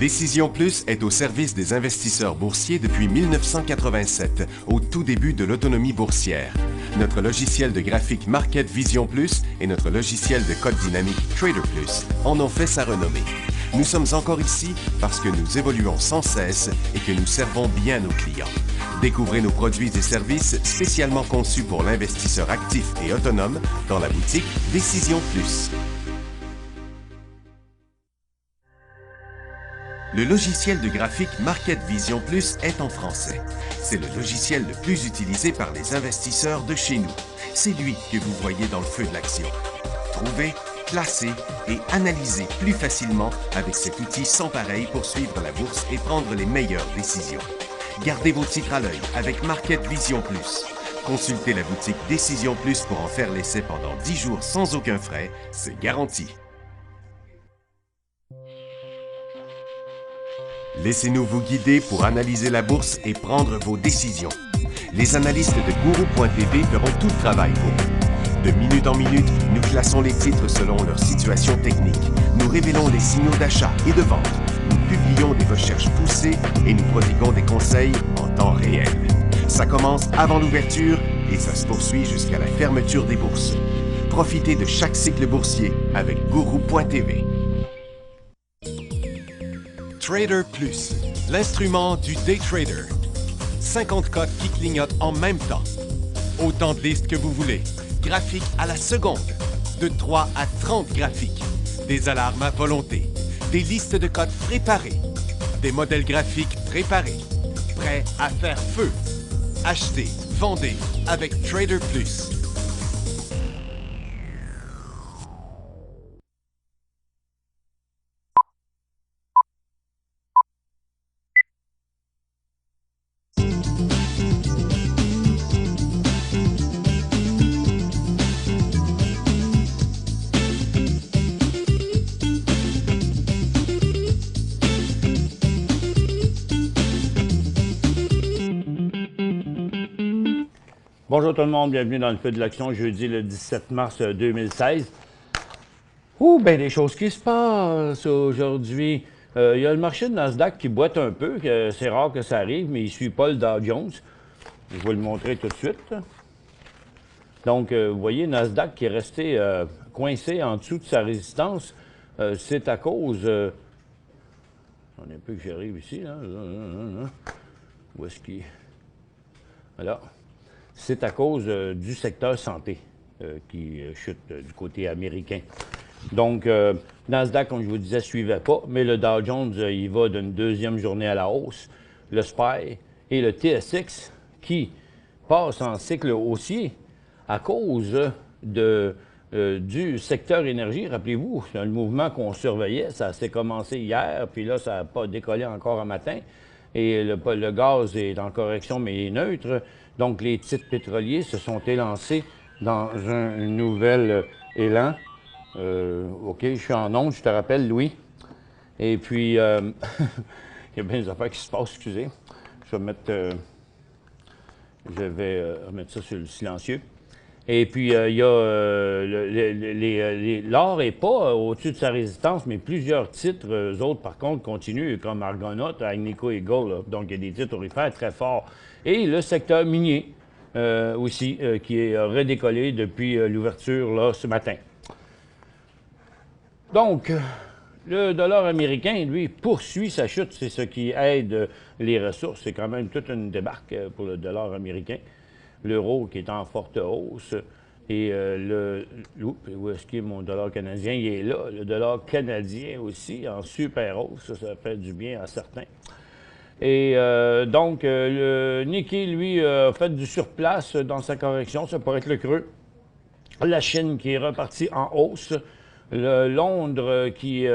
Décision Plus est au service des investisseurs boursiers depuis 1987, au tout début de l'autonomie boursière. Notre logiciel de graphique Market Vision Plus et notre logiciel de code dynamique Trader Plus en ont fait sa renommée. Nous sommes encore ici parce que nous évoluons sans cesse et que nous servons bien nos clients. Découvrez nos produits et services spécialement conçus pour l'investisseur actif et autonome dans la boutique Décision Plus. Le logiciel de graphique Market Vision Plus est en français. C'est le logiciel le plus utilisé par les investisseurs de chez nous. C'est lui que vous voyez dans le feu de l'action. Trouvez, classez et analysez plus facilement avec cet outil sans pareil pour suivre la bourse et prendre les meilleures décisions. Gardez vos titres à l'œil avec Market Vision Plus. Consultez la boutique Décision Plus pour en faire l'essai pendant 10 jours sans aucun frais, c'est garanti. Laissez-nous vous guider pour analyser la bourse et prendre vos décisions. Les analystes de Guru.tv feront tout le travail pour vous. De minute en minute, nous classons les titres selon leur situation technique. Nous révélons les signaux d'achat et de vente. Nous publions des recherches poussées et nous prodiguons des conseils en temps réel. Ça commence avant l'ouverture et ça se poursuit jusqu'à la fermeture des bourses. Profitez de chaque cycle boursier avec Guru.tv. Trader Plus, l'instrument du day trader. 50 codes qui clignotent en même temps. Autant de listes que vous voulez. Graphiques à la seconde. De 3 à 30 graphiques. Des alarmes à volonté. Des listes de codes préparées. Des modèles graphiques préparés. Prêts à faire feu. Achetez, vendez avec Trader Plus. Bonjour tout le monde, bienvenue dans le feu de l'action, jeudi le 17 mars 2016. Ouh, bien des choses qui se passent aujourd'hui. Il y a le marché de Nasdaq qui boite un peu, c'est rare que ça arrive, mais il ne suit pas le Dow Jones. Je vais le montrer tout de suite. Donc, vous voyez, Nasdaq qui est resté coincé en dessous de sa résistance, c'est à cause... on est un peu que j'arrive ici, là. Où est-ce qu'il... Voilà. C'est à cause du secteur santé qui chute du côté américain. Donc, Nasdaq, comme je vous disais, ne suivait pas, mais le Dow Jones, il va d'une deuxième journée à la hausse. Le SPY et le TSX qui passent en cycle haussier à cause du secteur énergie. Rappelez-vous, c'est un mouvement qu'on surveillait, ça s'est commencé hier, puis là, ça n'a pas décollé encore un matin. Et le gaz est en correction, mais il est neutre. Donc, les titres pétroliers se sont élancés dans un nouvel élan. OK, je suis en onde, je te rappelle, Louis. Et puis, il y a bien des affaires qui se passent, excusez. Je vais remettre ça sur le silencieux. Et puis, il y a l'or n'est pas au-dessus de sa résistance, mais plusieurs titres, eux autres, par contre, continuent, comme Argonaut, Agnico Eagle. Là. Donc, il y a des titres aurifères très forts. Et le secteur minier aussi, qui est redécollé depuis l'ouverture là, ce matin. Donc, le dollar américain, lui, poursuit sa chute. C'est ce qui aide les ressources. C'est quand même toute une débarque pour le dollar américain. L'euro qui est en forte hausse. Et où est-ce qu'il est mon dollar canadien? Il est là. Le dollar canadien aussi en super hausse. Ça fait du bien à certains. Et donc, le Nikkei, lui, a fait du surplace dans sa correction. Ça pourrait être le creux. La Chine qui est repartie en hausse. Londres qui...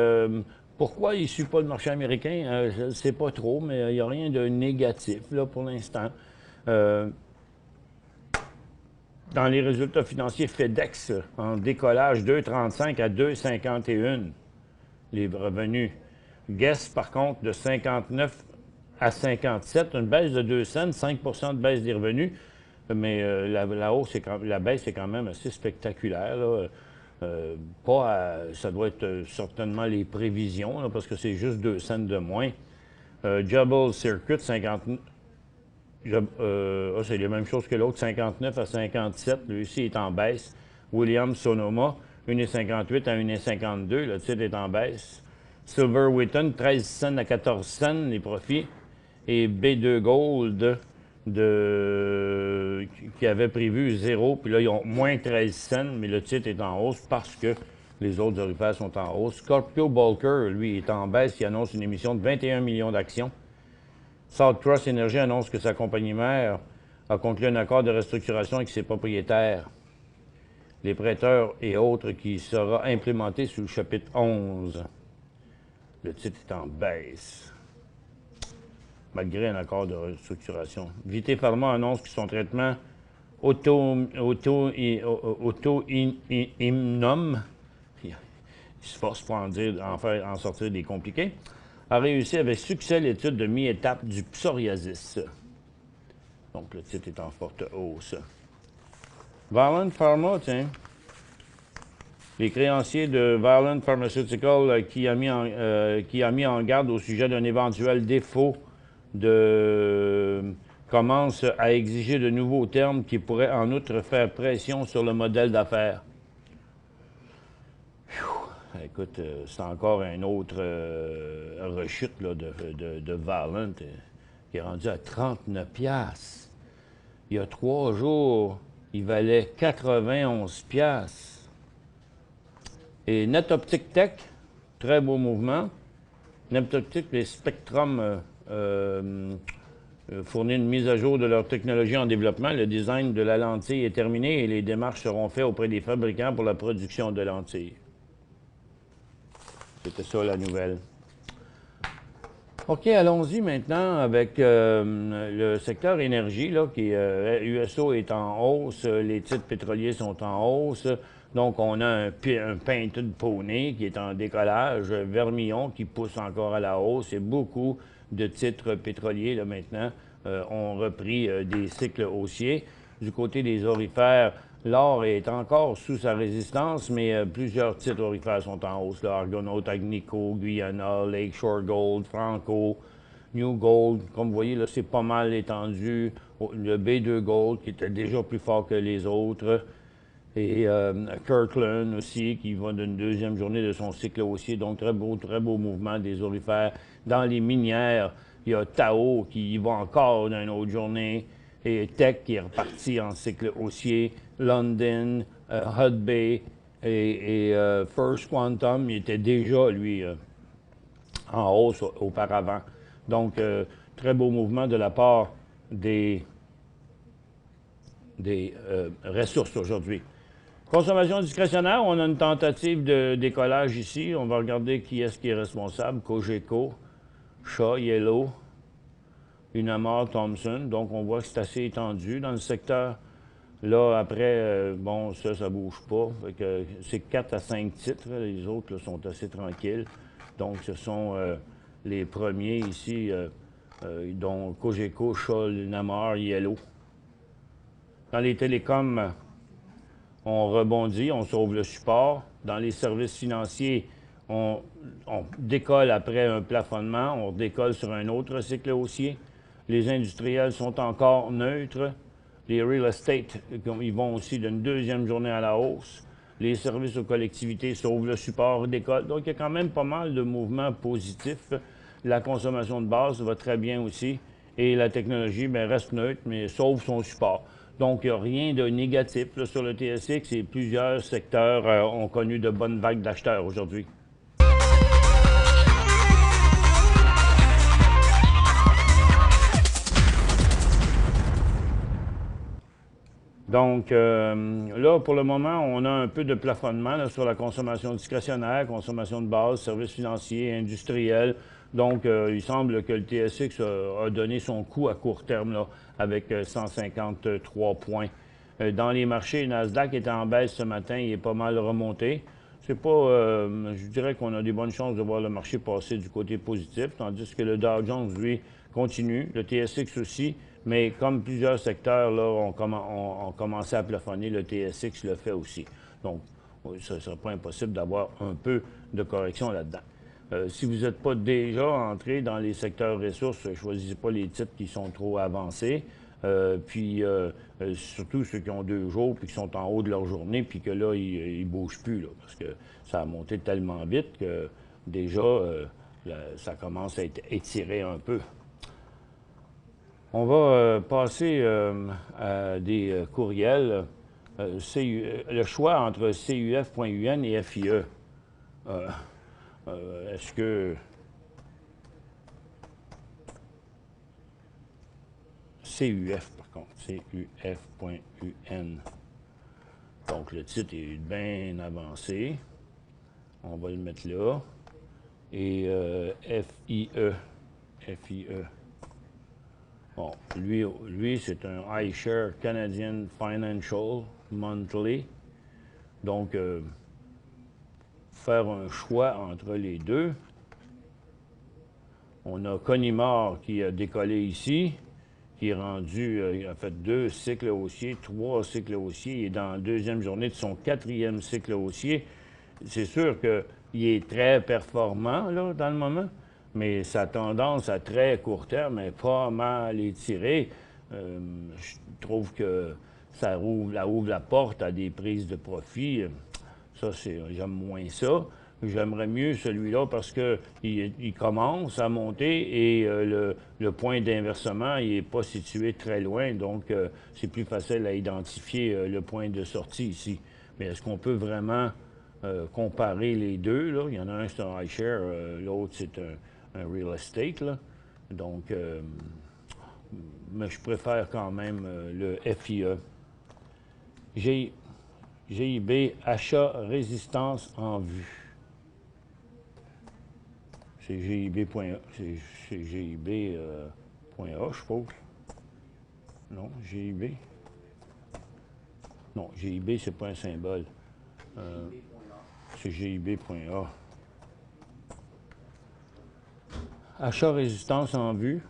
pourquoi il ne suit pas le marché américain? Je ne sais pas trop, mais il n'y a rien de négatif là, pour l'instant. Dans les résultats financiers, FedEx en décollage 2,35 à 2,51 les revenus. Guess, par contre, de 59 à 57, une baisse de 2 cents, 5 de baisse des revenus. Mais la baisse est quand même assez spectaculaire. Là. Ça doit être certainement les prévisions, là, parce que c'est juste 2 cents de moins. Jubble Circuit, 59. C'est la même chose que l'autre, 59 à 57. Lui aussi est en baisse. Williams Sonoma, 1,58 à 1,52. Le titre est en baisse. Silver Wheaton, 13 cents à 14 cents, les profits. Et B2 Gold, qui avait prévu 0, puis là, ils ont moins 13 cents, mais le titre est en hausse parce que les autres orifères sont en hausse. Scorpio Bulker, lui, est en baisse. Il annonce une émission de 21 millions d'actions. South Cross Energy annonce que sa compagnie mère a conclu un accord de restructuration avec ses propriétaires, les prêteurs et autres, qui sera implémenté sous le chapitre 11. Le titre est en baisse, malgré un accord de restructuration. Vité Pharma annonce que son traitement auto-imnum, il se force pour en sortir des compliqués, a réussi avec succès l'étude de mi-étape du psoriasis. Donc, le titre est en forte hausse. Valent Pharma, tiens. Les créanciers de Valent Pharmaceutical qui a mis en garde au sujet d'un éventuel défaut commence à exiger de nouveaux termes qui pourraient en outre faire pression sur le modèle d'affaires. Écoute, c'est encore un autre rechute là, de Valent qui est rendu à 39 $. Il y a 3 jours, il valait 91 $. Et NetOptic Tech, très beau mouvement. NetOptic et Spectrum fournit une mise à jour de leur technologie en développement. Le design de la lentille est terminé et les démarches seront faites auprès des fabricants pour la production de lentilles. C'était ça la nouvelle. OK, allons-y maintenant avec le secteur énergie, là, qui USO est en hausse, les titres pétroliers sont en hausse. Donc, on a un Painted Pony qui est en décollage, Vermillon qui pousse encore à la hausse, et beaucoup de titres pétroliers, là, maintenant, ont repris des cycles haussiers. Du côté des orifères, l'or est encore sous sa résistance, mais plusieurs titres orifères sont en hausse. Là, Argonaut, Agnico, Guyana, Lakeshore Gold, Franco, New Gold. Comme vous voyez, là, c'est pas mal étendu. Le B2 Gold, qui était déjà plus fort que les autres. Et Kirkland aussi, qui va d'une deuxième journée de son cycle haussier. Donc, très beau mouvement des orifères. Dans les minières, il y a Tao qui y va encore d'une autre journée. Et Teck qui est reparti en cycle haussier. London, Hudbay et First Quantum, il était déjà, lui, en hausse auparavant. Donc, très beau mouvement de la part des ressources aujourd'hui. Consommation discrétionnaire, on a une tentative de décollage ici. On va regarder qui est-ce qui est responsable. Cogeco, Shaw, Yellow, Unamar, Thomson. Donc, on voit que c'est assez étendu dans le secteur. Là, après, bon, ça ne bouge pas. C'est 4 à 5 titres. Les autres là, sont assez tranquilles. Donc, ce sont les premiers ici, dont Cogeco, Shaw, Unamar, Yellow. Dans les télécoms, on rebondit, on sauve le support. Dans les services financiers, on décolle après un plafonnement, on décolle sur un autre cycle haussier. Les industriels sont encore neutres. Les real estate, ils vont aussi d'une deuxième journée à la hausse. Les services aux collectivités sauvent le support, décollent. Donc, il y a quand même pas mal de mouvements positifs. La consommation de base va très bien aussi. Et la technologie, bien, reste neutre, mais sauve son support. Donc, il n'y a rien de négatif là, sur le TSX et plusieurs secteurs ont connu de bonnes vagues d'acheteurs aujourd'hui. Donc, là, pour le moment, on a un peu de plafonnement là, sur la consommation discrétionnaire, consommation de base, services financiers, industriels. Donc, il semble que le TSX a donné son coup à court terme là, avec 153 points. Dans les marchés, Nasdaq est en baisse ce matin, il est pas mal remonté. C'est pas, je dirais qu'on a des bonnes chances de voir le marché passer du côté positif, tandis que le Dow Jones, lui, continue, le TSX aussi, mais comme plusieurs secteurs là, ont commencé à plafonner, le TSX le fait aussi. Donc, oui, ça ne sera pas impossible d'avoir un peu de correction là-dedans. Si vous n'êtes pas déjà entré dans les secteurs ressources, choisissez pas les titres qui sont trop avancés. Surtout ceux qui ont 2 jours, puis qui sont en haut de leur journée, puis que là, ils ne bougent plus, là, parce que ça a monté tellement vite que déjà, ça commence à être étiré un peu. On va passer à des courriels. Le choix entre CUF.UN et FIE. Est-ce que CUF, par contre, CUF.UN. Donc, le titre est bien avancé. On va le mettre là. Et FIE. Bon, lui c'est un iShare Canadian Financial Monthly. Donc, faire un choix entre les deux. On a Conimar qui a décollé ici, qui est rendu, il a fait 2 cycles haussiers, 3 cycles haussiers. Il est dans la 2e journée de son 4e cycle haussier. C'est sûr qu'il est très performant là, dans le moment, mais sa tendance à très court terme est pas mal étirée. Je trouve que ça ouvre la porte à des prises de profit. Ça, j'aime moins ça. J'aimerais mieux celui-là parce qu'il commence à monter et le point d'inversement n'est pas situé très loin, donc c'est plus facile à identifier le point de sortie ici. Mais est-ce qu'on peut vraiment comparer les deux? Là? Il y en a un, c'est un iShare, l'autre, c'est un real estate. Là. Donc, mais je préfère quand même le FIE. GIB, achat résistance en vue. C'est GIB.A. C'est GIB.A, je suppose. Non, GIB. Non, GIB, c'est pas un symbole. C'est GIB.A. Achat résistance en vue.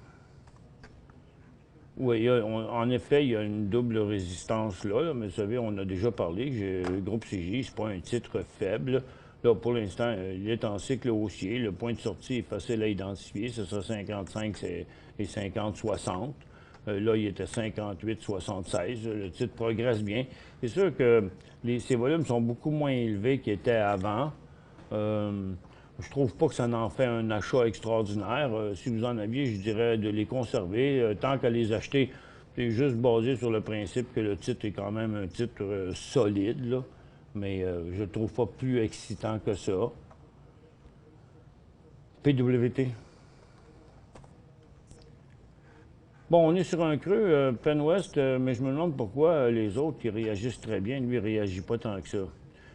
Oui, en effet, il y a une double résistance là, mais vous savez, on a déjà parlé que le groupe CJ, ce n'est pas un titre faible. Là, pour l'instant, il est en cycle haussier. Le point de sortie est facile à identifier. Ce sera 55 et 50-60. Là, il était 58-76. Le titre progresse bien. C'est sûr que ces volumes sont beaucoup moins élevés qu'ils étaient avant. Je trouve pas que ça en fait un achat extraordinaire. Si vous en aviez, je dirais de les conserver. Tant qu'à les acheter, c'est juste basé sur le principe que le titre est quand même un titre solide, là. Mais je ne trouve pas plus excitant que ça. PWT. Bon, on est sur un creux, Penwest, mais je me demande pourquoi les autres qui réagissent très bien, lui, ne réagit pas tant que ça.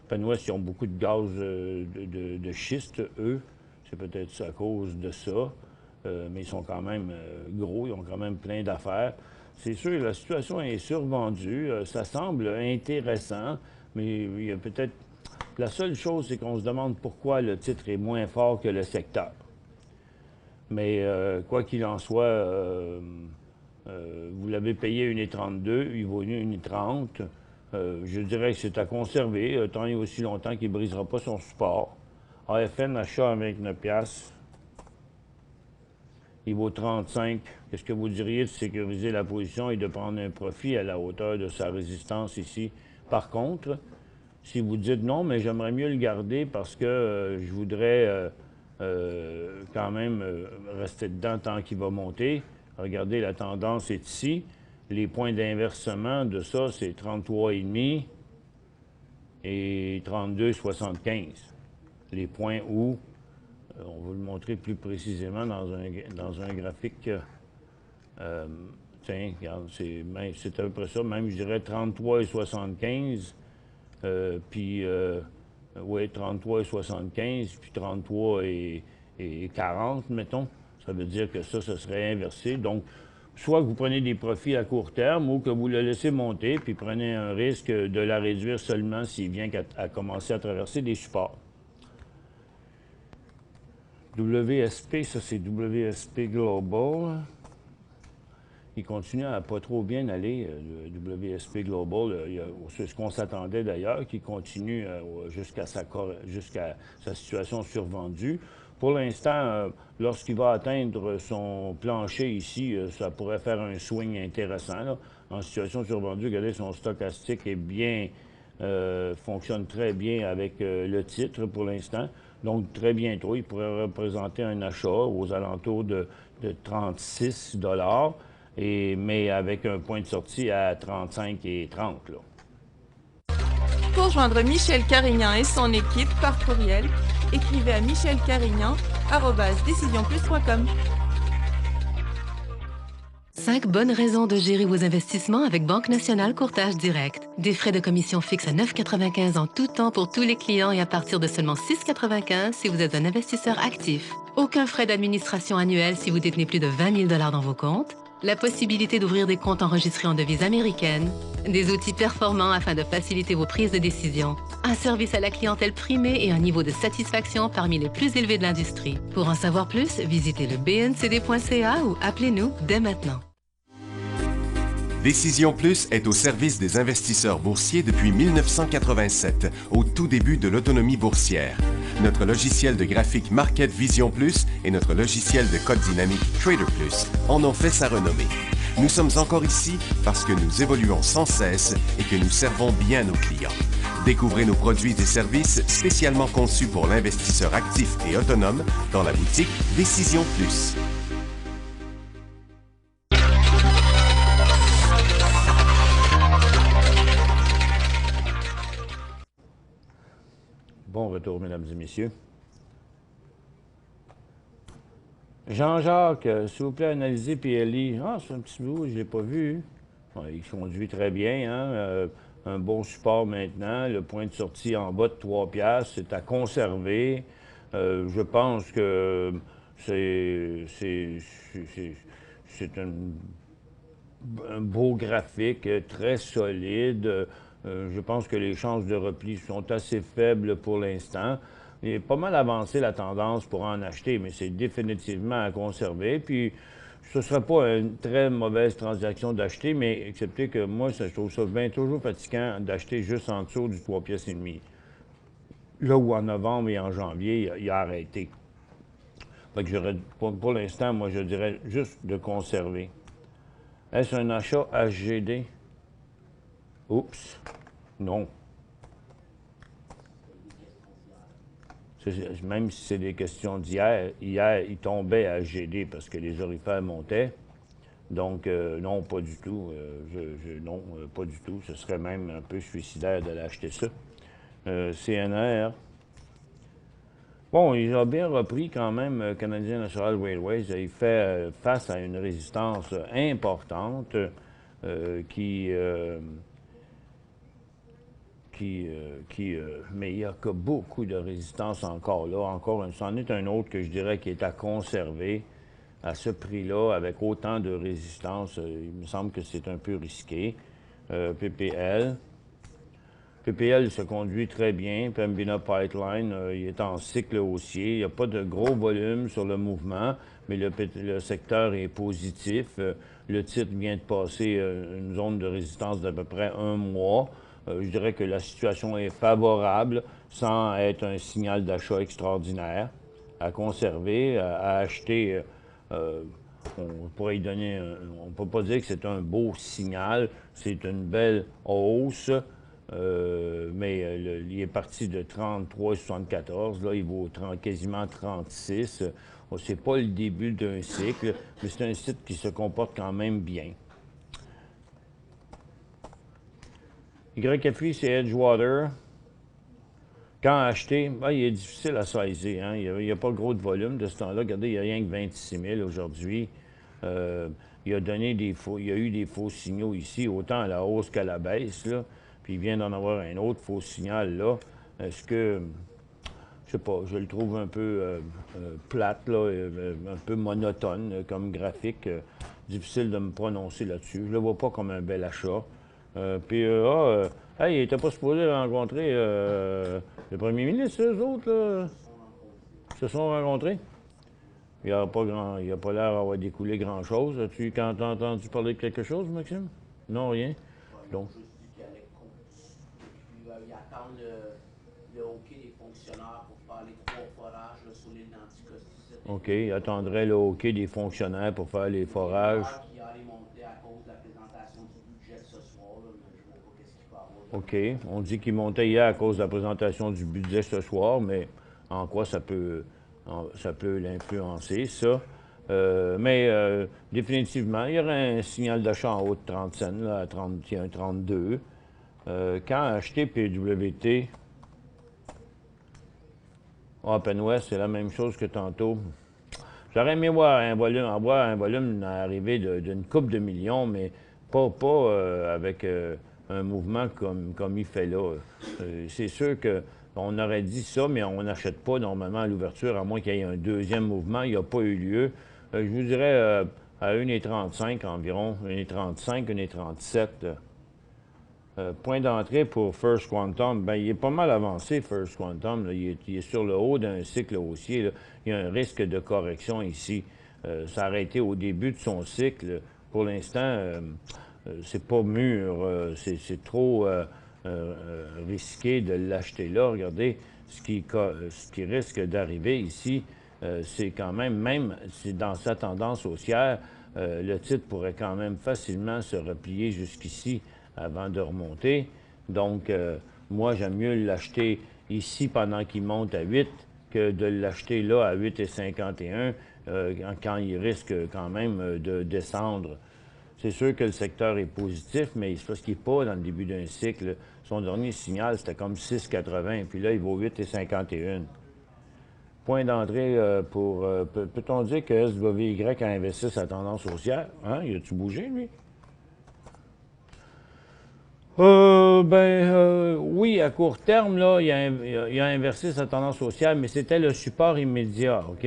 Penwest, ils ont beaucoup de gaz de schiste, eux. C'est peut-être à cause de ça. Mais ils sont quand même gros, ils ont quand même plein d'affaires. C'est sûr, la situation est survendue. Ça semble intéressant, mais il y a peut-être... La seule chose, c'est qu'on se demande pourquoi le titre est moins fort que le secteur. Mais quoi qu'il en soit, vous l'avez payé 1,32, il vaut 1,30. Je dirais que c'est à conserver, tant et aussi longtemps qu'il ne brisera pas son support. AFN, achat avec 9 piastres. Il vaut 35. Qu'est-ce que vous diriez de sécuriser la position et de prendre un profit à la hauteur de sa résistance ici? Par contre, si vous dites non, mais j'aimerais mieux le garder parce que je voudrais quand même rester dedans tant qu'il va monter. Regardez, la tendance est ici. Les points d'inversement de ça, c'est 33,5 et 32,75. Les points où, on va le montrer plus précisément dans un graphique. Tiens, regarde, c'est à peu près ça. Même, je dirais 33,75. Oui, 33,75, puis 33,40, mettons. Ça veut dire que ça serait inversé. Donc, soit que vous prenez des profits à court terme ou que vous le laissez monter, puis prenez un risque de la réduire seulement s'il vient à commencer à traverser des supports. WSP, ça c'est WSP Global. il continue à pas trop bien aller, le WSP Global. C'est ce qu'on s'attendait d'ailleurs, qu'il continue jusqu'à sa situation survendue. Pour l'instant, lorsqu'il va atteindre son plancher ici, ça pourrait faire un swing intéressant, là. En situation survendue, regardez, son stochastique est bien, fonctionne très bien avec le titre pour l'instant. Donc, très bientôt, il pourrait représenter un achat aux alentours de 36 mais avec un point de sortie à 35 et 30. Là. Pour joindre Michel Carignan et son équipe par courriel, écrivez à michelcarignan@decisionplus.com. 5 bonnes raisons de gérer vos investissements avec Banque Nationale Courtage Direct. Des frais de commission fixes à 9,95 en tout temps pour tous les clients et à partir de seulement 6,95 si vous êtes un investisseur actif. Aucun frais d'administration annuel si vous détenez plus de 20 000 $ dans vos comptes. La possibilité d'ouvrir des comptes enregistrés en devise américaine. Des outils performants afin de faciliter vos prises de décision. Un service à la clientèle primé et un niveau de satisfaction parmi les plus élevés de l'industrie. Pour en savoir plus, visitez le bncd.ca ou appelez-nous dès maintenant. Décision Plus est au service des investisseurs boursiers depuis 1987, au tout début de l'autonomie boursière. Notre logiciel de graphique Market Vision Plus et notre logiciel de code dynamique Trader Plus en ont fait sa renommée. Nous sommes encore ici parce que nous évoluons sans cesse et que nous servons bien nos clients. Découvrez nos produits et services spécialement conçus pour l'investisseur actif et autonome dans la boutique Décision Plus. Bon retour, mesdames et messieurs. Jean-Jacques, s'il vous plaît, analysez PLI. Ah, c'est un petit bout, je ne l'ai pas vu. Ouais, il conduit très bien, hein? Un bon support maintenant. Le point de sortie en bas de 3 piastres, c'est à conserver. Je pense que c'est un beau graphique, très solide. Je pense que les chances de repli sont assez faibles pour l'instant. Il est pas mal avancé la tendance pour en acheter, mais c'est définitivement à conserver. Puis, ce ne serait pas une très mauvaise transaction d'acheter, mais excepté que moi, je trouve ça bien toujours fatigant d'acheter juste en dessous du 3 pièces et demi. Là où en novembre et en janvier, il a arrêté. Fait que pour l'instant, moi, je dirais juste de conserver. Est-ce un achat HGD? Oups, non. Même si c'est des questions d'hier, hier, il tombait à HGD parce que les orifères montaient. Donc, non, pas du tout. Non, pas du tout. Ce serait même un peu suicidaire d'aller acheter ça. CNR. Bon, il a bien repris quand même, Canadian National Railways. Il fait face à une résistance importante mais il y a que beaucoup de résistance encore là. C'en est un autre que je dirais qui est à conserver à ce prix-là, avec autant de résistance. Il me semble que c'est un peu risqué. PPL. PPL se conduit très bien. Pembina Pipeline, il est en cycle haussier. Il n'y a pas de gros volume sur le mouvement, mais le secteur est positif. Le titre vient de passer une zone de résistance d'à peu près 1 mois. Je dirais que la situation est favorable sans être un signal d'achat extraordinaire. À conserver, à acheter, on pourrait y donner, on ne peut pas dire que c'est un beau signal, c'est une belle hausse, mais il est parti de 33,74, là il vaut quasiment 36. C'est pas le début d'un cycle, mais c'est un site qui se comporte quand même bien. YFI, c'est Edgewater. Quand acheter, il est difficile à saisir. Hein? Il n'y a pas gros de volume de ce temps-là. Regardez, il n'y a rien que 26 000 aujourd'hui. Il a eu des faux signaux ici, autant à la hausse qu'à la baisse. Là. Puis il vient d'en avoir un autre faux signal là. Est-ce que, je sais pas, je le trouve un peu plate, là, un peu monotone comme graphique. Difficile de me prononcer là-dessus. Je ne le vois pas comme un bel achat. PEA, il n'était pas supposé rencontrer le premier ministre, eux autres, là, se sont rencontrés. Il n'a pas l'air d'avoir découlé grand-chose. As-tu entendu parler de quelque chose, Maxime? Non, rien? Donc, Juste dit qu'il allait il attend le hockey des fonctionnaires pour faire les 3 forages là, sur l'île d'Anticosti. OK, il attendrait le hockey des fonctionnaires pour faire les forages. Qui allait monter à cause de la présentation du budget ce soir, là, mais je ne vois pas qu'est-ce qu'il peut avoir. OK. On dit qu'il montait hier à cause de la présentation du budget ce soir, mais en quoi ça peut l'influencer, ça? Définitivement, il y aurait un signal d'achat en haut de 30 cents, là, à 31, 32. Quand acheter PWT, Open West, c'est la même chose que tantôt. J'aurais aimé voir un volume arriver d'une couple de millions, mais pas avec un mouvement comme il fait là. C'est sûr qu'on aurait dit ça, mais on n'achète pas normalement à l'ouverture, à moins qu'il y ait un deuxième mouvement. Il n'y a pas eu lieu. Je vous dirais à 1,35 environ, 1,35, 1,37. Point d'entrée pour First Quantum, bien, il est pas mal avancé, First Quantum. Là. Il est sur le haut d'un cycle haussier. Là. Il y a un risque de correction ici. Ça a été au début de son cycle. Pour l'instant, c'est pas mûr. C'est trop risqué de l'acheter là. Regardez, ce qui risque d'arriver ici, c'est quand même si dans sa tendance haussière, le titre pourrait quand même facilement se replier jusqu'ici avant de remonter. Donc, moi, j'aime mieux l'acheter ici pendant qu'il monte à 8 que de l'acheter là à 8,51 quand il risque quand même de descendre. C'est sûr que le secteur est positif, mais c'est parce qu'il n'est pas dans le début d'un cycle. Son dernier signal, c'était comme 6,80, puis là, il vaut 8,51. Point d'entrée pour... Peut-on dire que SWY a investi sa tendance haussière? Hein? Il a-tu bougé, lui? Oui, à court terme, là, il a inversé sa tendance haussière, mais c'était le support immédiat, OK?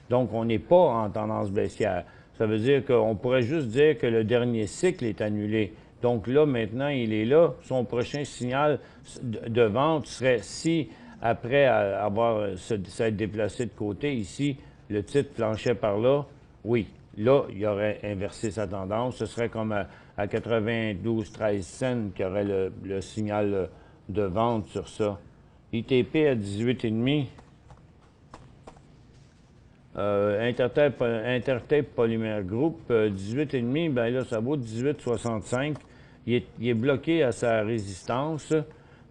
Donc, on n'est pas en tendance baissière. Ça veut dire qu'on pourrait juste dire que le dernier cycle est annulé. Donc là, maintenant, il est là. Son prochain signal de vente serait si, après avoir s'être déplacé de côté ici, le titre planchait par là, oui. Là, il aurait inversé sa tendance. Ce serait comme à 92,13 cents qu'il y aurait le signal de vente sur ça. ITP à 18,5. Intertape Polymer Group, 18,5, bien là, ça vaut 18,65. Il est bloqué à sa résistance.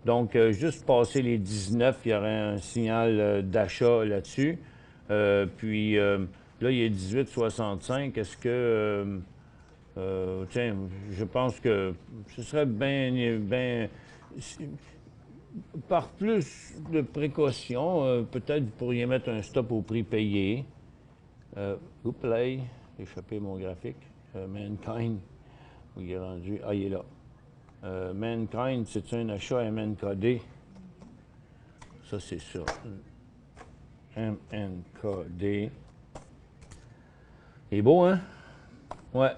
Donc, juste passer les 19, il y aurait un signal d'achat là-dessus. Puis, là, il est 18,65. Est-ce que... tiens, je pense que ce serait bien... Par plus de précaution, peut-être vous pourriez mettre un stop au prix payé. Ouplay, j'ai échappé mon graphique. Mankind, où il est rendu? Ah, il est là. Mankind, c'est un achat MNKD. Ça, c'est ça. MNKD. Il est beau, hein? Ouais.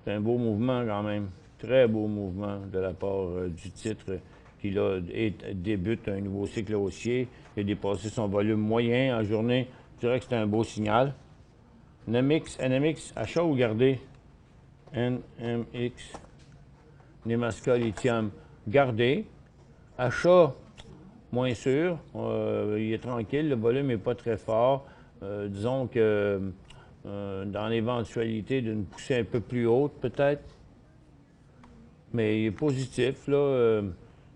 C'est un beau mouvement quand même. Très beau mouvement de la part du titre qui là débute un nouveau cycle haussier. Il a dépassé son volume moyen en journée. Je dirais que c'est un beau signal. NMX, achat ou garder? NMX. Nemaska Lithium, garder. Achat, moins sûr. Il est tranquille, le volume n'est pas très fort. Disons que dans l'éventualité d'une poussée un peu plus haute, peut-être. Mais il est positif, là.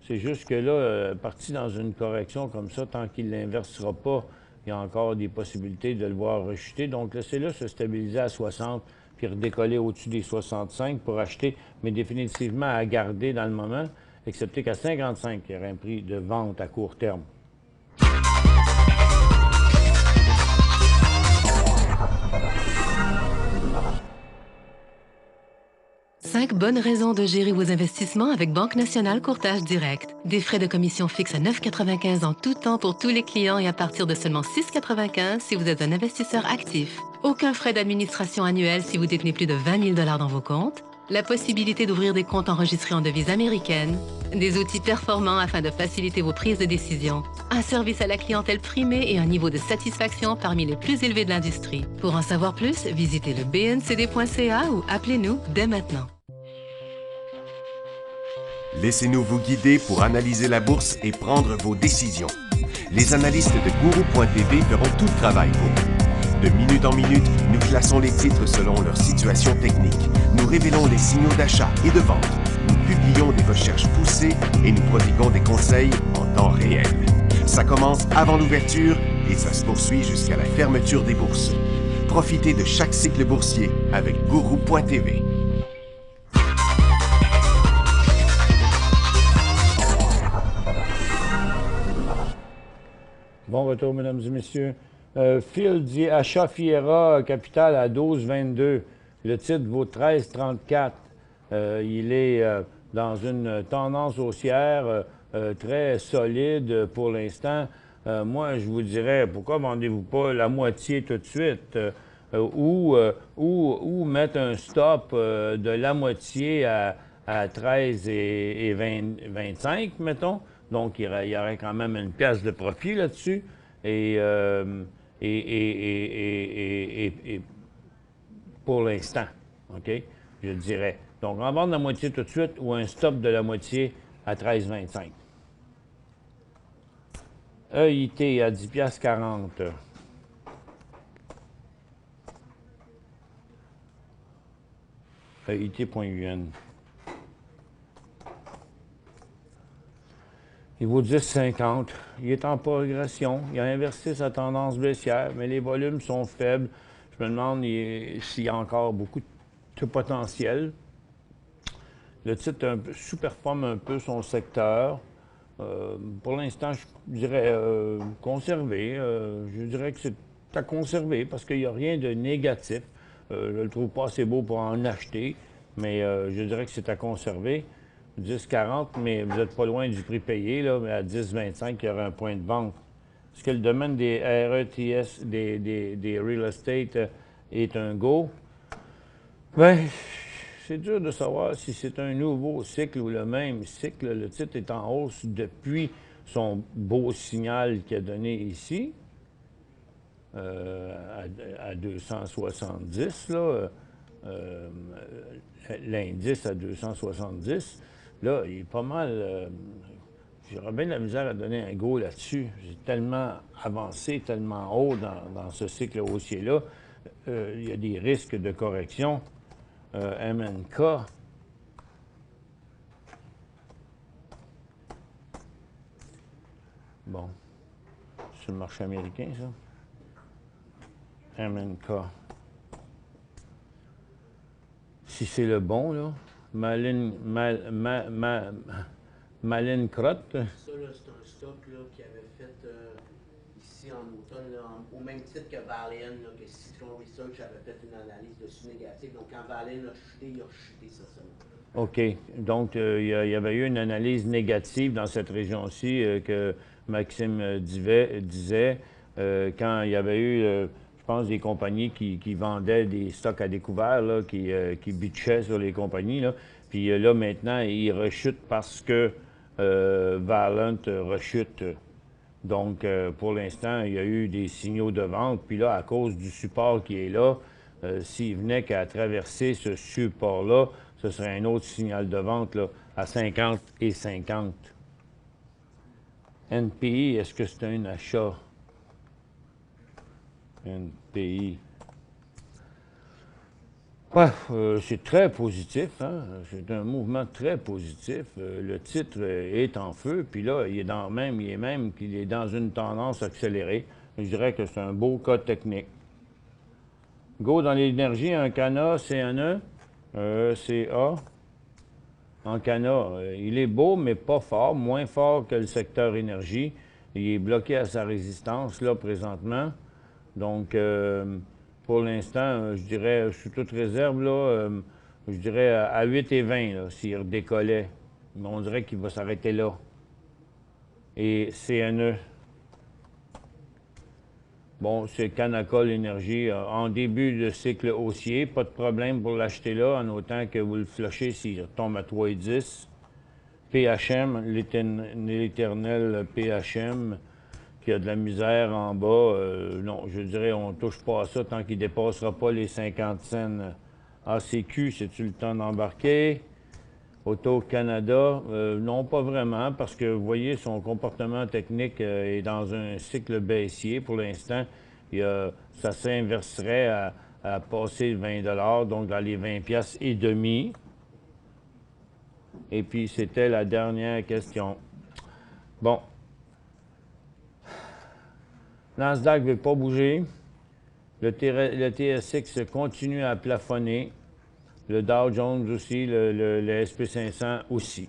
C'est juste que là, parti dans une correction comme ça, tant qu'il ne l'inversera pas, il y a encore des possibilités de le voir rechuter. Donc, laissez-le se stabiliser à 60, puis redécoller au-dessus des 65 pour acheter, mais définitivement à garder dans le moment, excepté qu'à 55, il y aurait un prix de vente à court terme. Cinq bonnes raisons de gérer vos investissements avec Banque Nationale Courtage Direct. Des frais de commission fixes à 9,95 en tout temps pour tous les clients et à partir de seulement 6,95 si vous êtes un investisseur actif. Aucun frais d'administration annuel si vous détenez plus de 20 000 $ dans vos comptes. la possibilité d'ouvrir des comptes enregistrés en devise américaine, des outils performants afin de faciliter vos prises de décision, un service à la clientèle primé et un niveau de satisfaction parmi les plus élevés de l'industrie. Pour en savoir plus, visitez le bncd.ca ou appelez-nous dès maintenant. Laissez-nous vous guider pour analyser la bourse et prendre vos décisions. Les analystes de Guru.tv feront tout le travail pour vous. De minute en minute, nous classons les titres selon leur situation technique. Nous révélons les signaux d'achat et de vente. Nous publions des recherches poussées et nous prodiguons des conseils en temps réel. Ça commence avant l'ouverture et ça se poursuit jusqu'à la fermeture des bourses. Profitez de chaque cycle boursier avec Guru.tv. Bon retour, mesdames et messieurs. Phil dit achat Fiera capital à 12,22. Le titre vaut 13,34. Il est dans une tendance haussière très solide pour l'instant. Moi, je vous dirais, pourquoi ne vendez-vous pas la moitié tout de suite? Ou mettre un stop de la moitié à 13 et 25, mettons. Donc, il y aurait quand même une pièce de profit là-dessus. Et pour l'instant, OK? Je dirais. Donc, en vendre la moitié tout de suite ou un stop de la moitié à 13,25. EIT à 10,40 $. EIT.UN. Il vaut 10,50. Il est en progression. Il a inversé sa tendance baissière, mais les volumes sont faibles. Je me demande s'il y a encore beaucoup de potentiel. Le titre sous-performe un peu son secteur. Pour l'instant, je dirais conserver. Je dirais que c'est à conserver parce qu'il n'y a rien de négatif. Je ne le trouve pas assez beau pour en acheter, mais je dirais que c'est à conserver. 10,40, mais vous n'êtes pas loin du prix payé, là, mais à 10,25, il y aura un point de vente. Est-ce que le domaine des RETS, des real estate, est un go? Bien, c'est dur de savoir si c'est un nouveau cycle ou le même cycle. Le titre est en hausse depuis son beau signal qu'il a donné ici, à 270, là, l'indice à 270. Là, il est pas mal. J'aurais bien de la misère à donner un go là-dessus. J'ai tellement avancé, tellement haut dans ce cycle haussier-là. Il y a des risques de correction. MNK. Bon. C'est le marché américain, ça. MNK. Si c'est le bon, là. Malin Crotte. Ça, là, c'est un stock là, qui avait fait ici en automne, là, au même titre que Valiant, là, que Citron Research avait fait une analyse dessus négative. Donc, quand Valiant a chuté, il a chuté ça seulement. OK. Donc, il y avait eu une analyse négative dans cette région-ci que Maxime disait quand il y avait eu, je pense, des compagnies qui vendaient des stocks à découvert, là, qui bitchaient sur les compagnies. Là. Puis là, maintenant, ils rechutent parce que Valiant rechute. Donc, pour l'instant, il y a eu des signaux de vente. Puis là, à cause du support qui est là, s'il venait qu'à traverser ce support-là, ce serait un autre signal de vente là, à 50 et 50. NPI, est-ce que c'est un achat? NPI. Ouais, c'est très positif, hein? C'est un mouvement très positif. Le titre est en feu, puis là, il est dans une tendance accélérée. Je dirais que c'est un beau cas technique. Go dans l'énergie, un Cana, CNE, CA. En Cana, il est beau, mais pas fort, moins fort que le secteur énergie. Il est bloqué à sa résistance, là, présentement. Donc, pour l'instant, je dirais, sous toute réserve, là, je dirais à 8,20 s'il redécollait. Mais on dirait qu'il va s'arrêter là. Et CNE. Bon, c'est Canacol Énergie en début de cycle haussier. Pas de problème pour l'acheter là, en autant que vous le flushez s'il retombe à 3,10. PHM, l'éternel PHM, qui a de la misère en bas. Non, je dirais on ne touche pas à ça tant qu'il ne dépassera pas les 50 cents. ACQ, c'est-tu le temps d'embarquer? Auto-Canada, non, pas vraiment, parce que vous voyez, son comportement technique est dans un cycle baissier pour l'instant. Ça s'inverserait à passer 20 $, donc dans les 20 piastres et demi. Et puis, c'était la dernière question. Bon. Nasdaq ne veut pas bouger. Le TSX continue à plafonner. Le Dow Jones aussi, le SP500 aussi.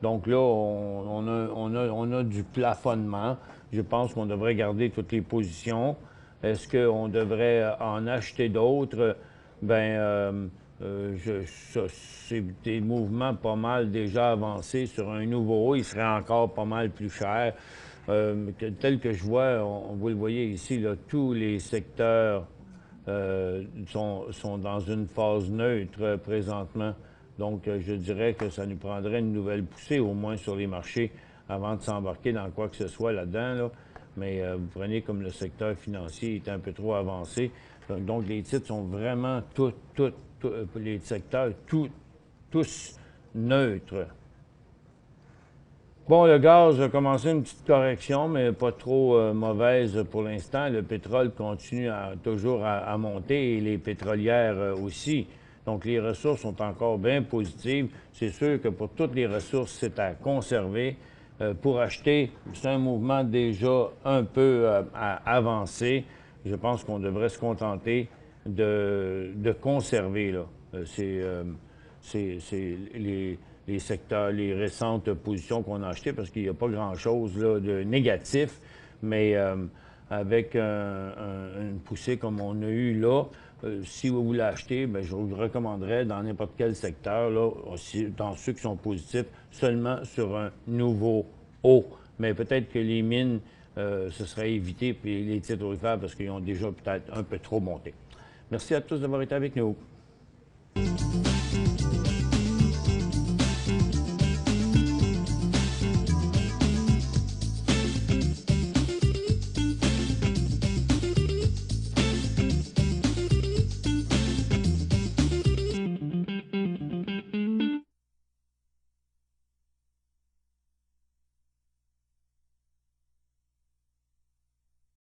Donc là, on a du plafonnement. Je pense qu'on devrait garder toutes les positions. Est-ce qu'on devrait en acheter d'autres? C'est des mouvements pas mal déjà avancés sur un nouveau haut. Il serait encore pas mal plus cher. Tel que je vois, vous le voyez ici, là, tous les secteurs sont dans une phase neutre présentement. Donc, je dirais que ça nous prendrait une nouvelle poussée, au moins sur les marchés, avant de s'embarquer dans quoi que ce soit là-dedans. Là. Mais vous prenez comme le secteur financier est un peu trop avancé. Donc, les titres sont vraiment les secteurs, tous neutres. Bon, le gaz a commencé une petite correction, mais pas trop mauvaise pour l'instant. Le pétrole continue toujours à monter et les pétrolières aussi. Donc, les ressources sont encore bien positives. C'est sûr que pour toutes les ressources, c'est à conserver. Pour acheter, c'est un mouvement déjà un peu avancé. Je pense qu'on devrait se contenter de conserver, là. C'est les secteurs, les récentes positions qu'on a achetées, parce qu'il n'y a pas grand-chose là, de négatif, mais avec une poussée comme on a eu là, si vous voulez acheter, bien, je vous recommanderais dans n'importe quel secteur, là, aussi, dans ceux qui sont positifs, seulement sur un nouveau haut. Mais peut-être que les mines, ce serait évité, puis les titres aurifères, parce qu'ils ont déjà peut-être un peu trop monté. Merci à tous d'avoir été avec nous.